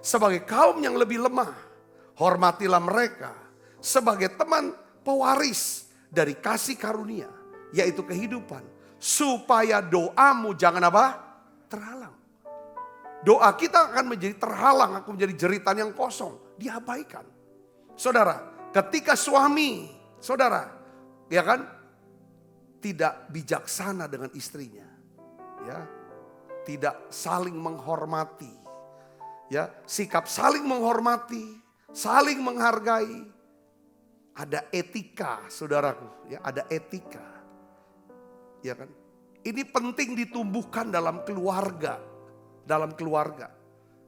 Sebagai kaum yang lebih lemah. Hormatilah mereka. Sebagai teman pewaris dari kasih karunia. Yaitu kehidupan. Supaya doamu jangan apa? Terhalang. doa kita akan menjadi terhalang, akan menjadi jeritan yang kosong, diabaikan. Saudara, ketika suami, saudara, ya kan, tidak bijaksana dengan istrinya, ya, tidak saling menghormati, ya, sikap saling menghormati, saling menghargai, ada etika, saudaraku, ya, ada etika, ya kan. Ini penting ditumbuhkan dalam keluarga,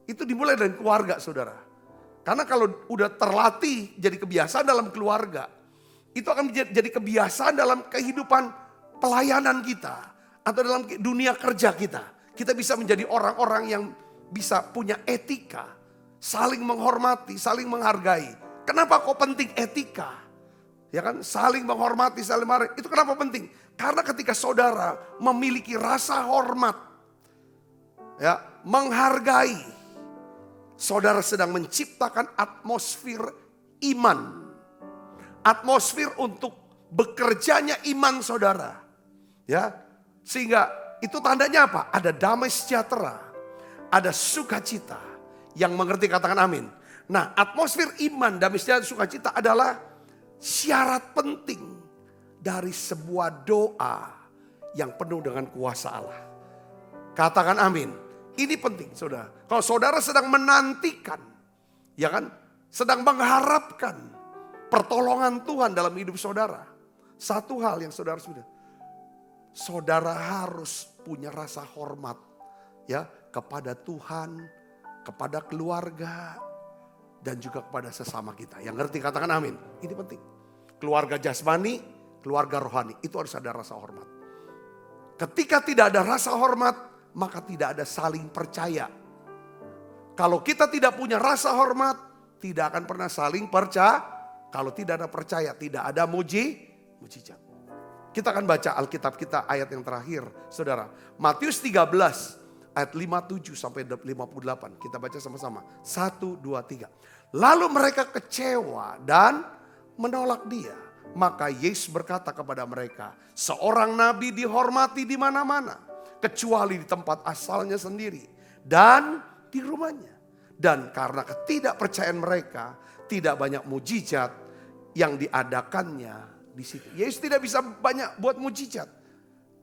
itu dimulai dari keluarga, saudara. Karena kalau udah terlatih jadi kebiasaan dalam keluarga, itu akan jadi kebiasaan dalam kehidupan pelayanan kita atau dalam dunia kerja kita. Kita bisa menjadi orang-orang yang bisa punya etika, saling menghormati, saling menghargai. Kenapa kok penting etika? Ya kan, saling menghormati, saling menghargai. Itu kenapa penting? Karena ketika saudara memiliki rasa hormat, ya, menghargai, saudara sedang menciptakan atmosfer iman. Atmosfer untuk bekerjanya iman saudara. Ya, sehingga itu tandanya apa? Ada damai sejahtera, ada sukacita. Yang mengerti katakan amin. Nah, atmosfer iman, damai sejahtera, sukacita adalah syarat penting dari sebuah doa yang penuh dengan kuasa Allah. Katakan amin. Ini penting, saudara. Kalau saudara sedang menantikan, ya kan, sedang mengharapkan pertolongan Tuhan dalam hidup saudara, satu hal yang saudara harus punya rasa hormat, ya, kepada Tuhan, kepada keluarga, dan juga kepada sesama kita. Yang ngerti katakan amin. Ini penting. Keluarga jasmani, keluarga rohani, itu harus ada rasa hormat. Ketika tidak ada rasa hormat, maka tidak ada saling percaya. Kalau kita tidak punya rasa hormat, tidak akan pernah saling percaya. Kalau tidak ada percaya, tidak ada mujizat. Kita akan baca Alkitab kita ayat yang terakhir, saudara. Matius 13 ayat 57 sampai 58. Kita baca sama-sama. 1, 2, 3. Lalu mereka kecewa dan menolak dia. Maka Yesus berkata kepada mereka, seorang nabi dihormati di mana-mana, kecuali di tempat asalnya sendiri dan di rumahnya. Dan karena ketidakpercayaan mereka, tidak banyak mujizat yang diadakannya di situ. Yesus tidak bisa banyak buat mujizat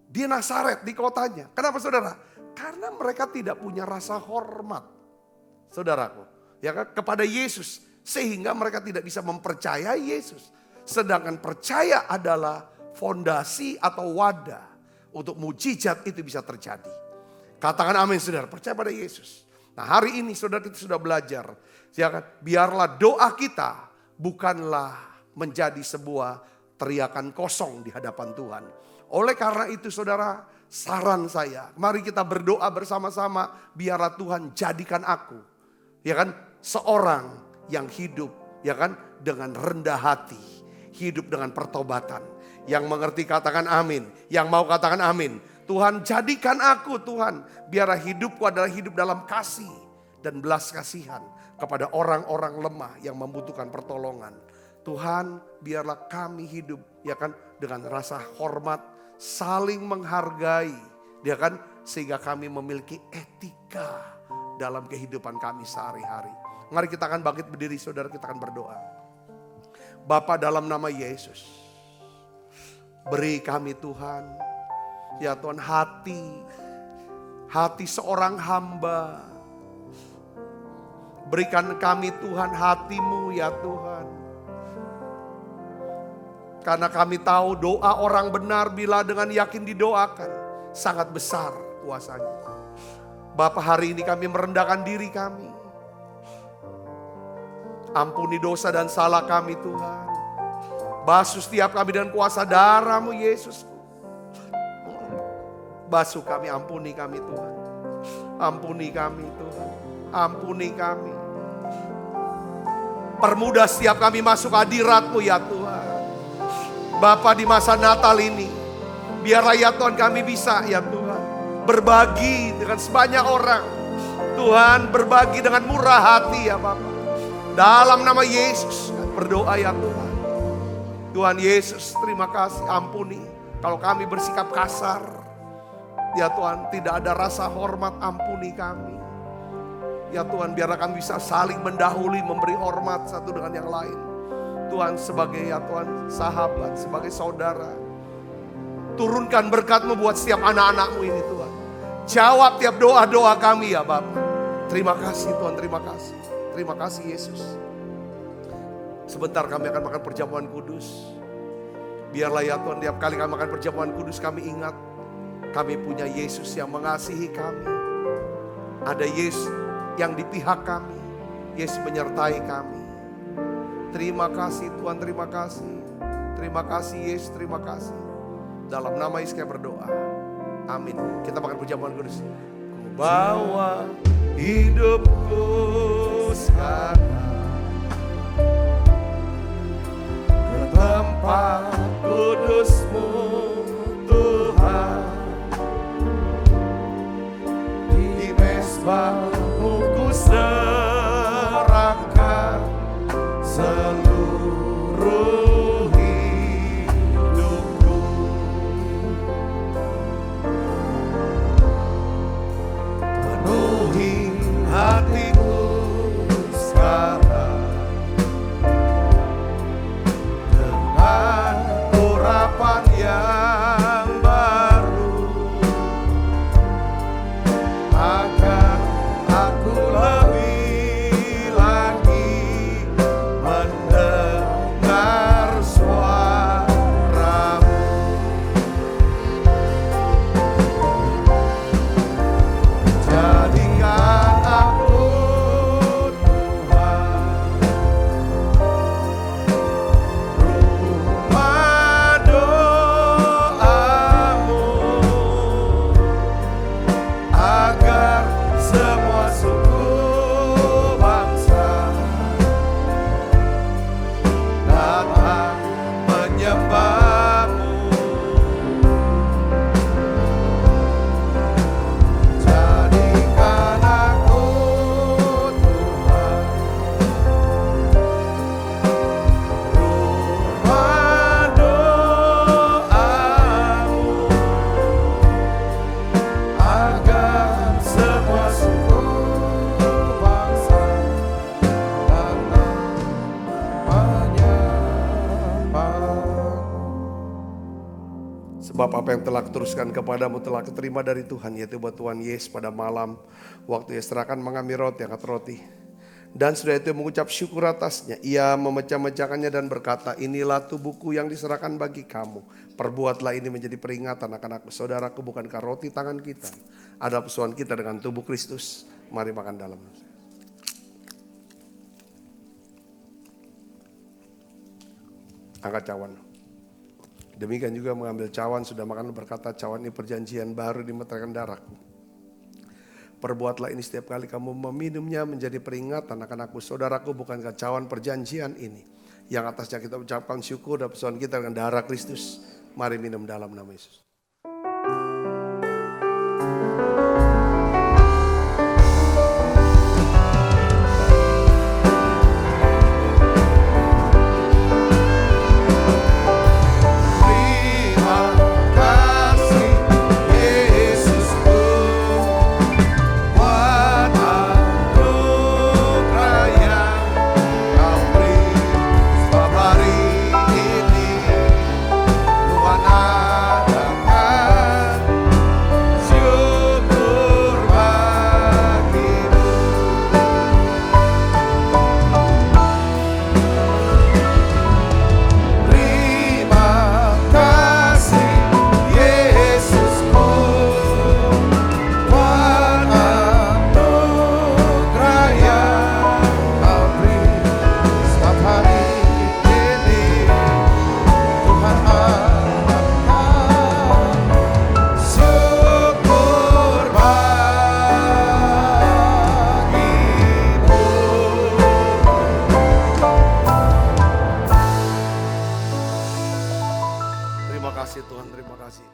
di Nazaret, di kotanya. Kenapa saudara? Karena mereka tidak punya rasa hormat, saudaraku, ya kan, kepada Yesus, sehingga mereka tidak bisa mempercayai Yesus. Sedangkan percaya adalah fondasi atau wadah untuk mujizat itu bisa terjadi. Katakan amin, saudara. Percaya pada Yesus. Nah, hari ini saudara kita sudah belajar, ya kan, biarlah doa kita bukanlah menjadi sebuah teriakan kosong di hadapan Tuhan. Oleh karena itu saudara, saran saya, mari kita berdoa bersama-sama, biarlah Tuhan jadikan aku, ya kan, seorang yang hidup, ya kan, dengan rendah hati, hidup dengan pertobatan. Yang mengerti katakan amin, yang mau katakan amin. Tuhan jadikan aku, Tuhan, biarlah hidupku adalah hidup dalam kasih dan belas kasihan kepada orang-orang lemah yang membutuhkan pertolongan. Tuhan, biarlah kami hidup, ya kan, dengan rasa hormat, saling menghargai, ya kan, sehingga kami memiliki etika dalam kehidupan kami sehari-hari. Mari kita akan bangkit berdiri, saudara, kita akan berdoa. Bapa, dalam nama Yesus, beri kami Tuhan, ya Tuhan, hati seorang hamba. Berikan kami Tuhan hati-Mu, ya Tuhan. Karena kami tahu doa orang benar bila dengan yakin didoakan, sangat besar kuasanya. Bapa, hari ini kami merendahkan diri kami. Ampuni dosa dan salah kami Tuhan. Basuh setiap kami dengan kuasa darah-Mu Yesus. Basuh kami, ampuni kami Tuhan. Ampuni kami Tuhan. Ampuni kami. Permudah setiap kami masuk hadirat-Mu ya Tuhan. Bapa, di masa Natal ini, biarlah ya Tuhan kami bisa ya Tuhan berbagi dengan sebanyak orang. Tuhan, berbagi dengan murah hati ya Bapa. Dalam nama Yesus berdoa ya Tuhan. Tuhan Yesus, terima kasih, ampuni kalau kami bersikap kasar. Ya Tuhan, tidak ada rasa hormat, ampuni kami. Ya Tuhan, biarlah kami bisa saling mendahului, memberi hormat satu dengan yang lain. Tuhan, sebagai ya Tuhan sahabat, sebagai saudara, turunkan berkat-Mu buat setiap anak-anak-Mu ini Tuhan. Jawab tiap doa-doa kami ya Bapa. Terima kasih Tuhan, terima kasih. Terima kasih Yesus. Sebentar kami akan makan perjamuan kudus. Biarlah ya Tuhan, tiap kali kami makan perjamuan kudus kami ingat, kami punya Yesus yang mengasihi kami. Ada Yesus yang di pihak kami. Yesus menyertai kami. Terima kasih Tuhan, terima kasih. Terima kasih Yesus, terima kasih. Dalam nama Yesus kami berdoa. Amin. Kita makan perjamuan kudus. Ku bawa hidupku sekarang ke tempat kudus-Mu Tuhan. Di mezbah-Mu ku serahkan seluruh hidupku. Penuhi hatiku sekarang dengan urapan yang baru, agar aku lebih lagi mendengar suara-Mu. Jadikan aku Tuhan rumah doa-Mu, agar semua suku bangsa datang menyembah-Mu. Jadikan aku Tuhan rumah doa-Mu, agar semua suku bangsa datang menyembah-Mu. Sebab apa yang telah kuteruskan kepadamu telah keterima dari Tuhan, yaitu buat Tuhan Yesus pada malam waktu ia serahkan mengambil roti, angkat roti. Dan sudah itu mengucap syukur atasnya, ia memecah-mecahkannya dan berkata, inilah tubuhku yang diserahkan bagi kamu. Perbuatlah ini menjadi peringatan akan aku. Saudaraku, bukankah roti tangan kita adalah persoalan kita dengan tubuh Kristus? Mari makan dalam. Angkat cawan. Demikian juga mengambil cawan, sudah makan berkata, cawan ini perjanjian baru dimeteraikan darahku. Perbuatlah ini setiap kali kamu meminumnya menjadi peringatan akan aku. Saudaraku, bukankah cawan perjanjian ini yang atasnya kita ucapkan syukur dan persoalan kita dengan darah Kristus? Mari minum dalam nama Yesus.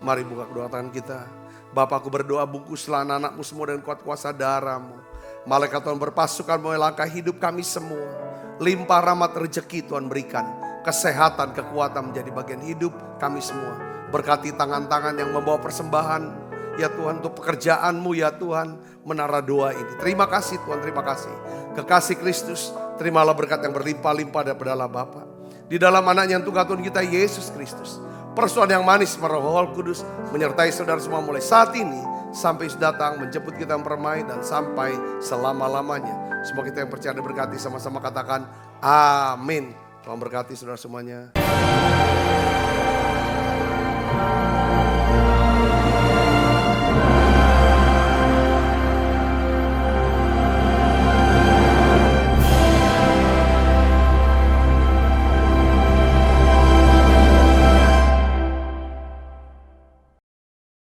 Mari buka kedua tangan kita. Bapa, aku berdoa bungkuslah anak-anakmu semua dengan kuat kuasa darah-Mu. Malaikat Tuhan berpasukan melangkah hidup kami semua. Limpah rahmat rezeki Tuhan berikan. Kesehatan, kekuatan menjadi bagian hidup kami semua. Berkati tangan-tangan yang membawa persembahan. ya Tuhan, untuk pekerjaanmu ya Tuhan, menara doa ini. Terima kasih Tuhan, terima kasih. Kekasih Kristus, terimalah berkat yang berlimpah-limpah daripada Allah Bapa. Di dalam anaknya yang Tuhan kita Yesus Kristus. Persoalan yang manis Roh Kudus menyertai saudara semua mulai saat ini sampai datang menjemput kita mempermai dan sampai selama-lamanya. Semua kita yang percaya diberkati, sama-sama katakan amin. Tuhan berkati saudara semuanya.